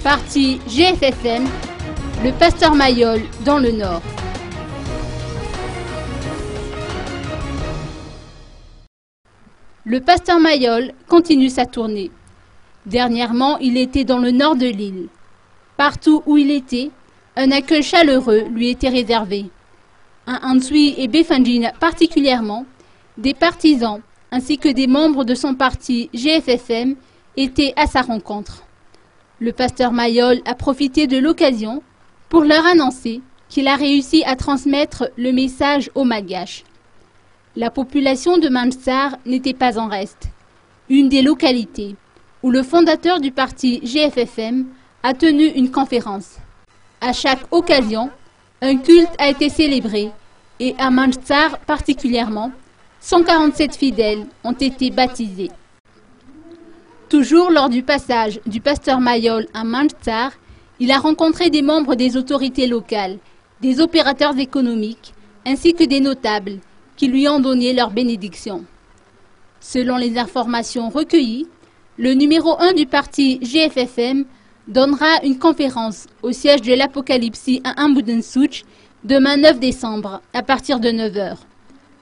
Parti GFFM, le pasteur Mayol dans le Nord. Le pasteur Mayol continue sa tournée. Dernièrement, il était dans le nord de l'île. Partout où il était, un accueil chaleureux lui était réservé. À Antsui et Befandjin particulièrement, des partisans ainsi que des membres de son parti GFFM étaient à sa rencontre. Le pasteur Mayol a profité de l'occasion pour leur annoncer qu'il a réussi à transmettre le message aux Malgaches. La population de Manjsar n'était pas en reste, une des localités où le fondateur du parti GFFM a tenu une conférence. À chaque occasion, un culte a été célébré et à Manjsar particulièrement, 147 fidèles ont été baptisés. Toujours lors du passage du pasteur Mayol à Manjsar, il a rencontré des membres des autorités locales, des opérateurs économiques, ainsi que des notables qui lui ont donné leur bénédiction. Selon les informations recueillies, le numéro 1 du parti GFFM donnera une conférence au siège de l'Apocalypse à Ambudensouch demain 9 décembre à partir de 9 h.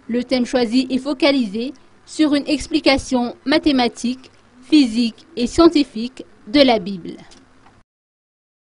Le thème choisi est focalisé sur une explication mathématique, physique et scientifique de la Bible.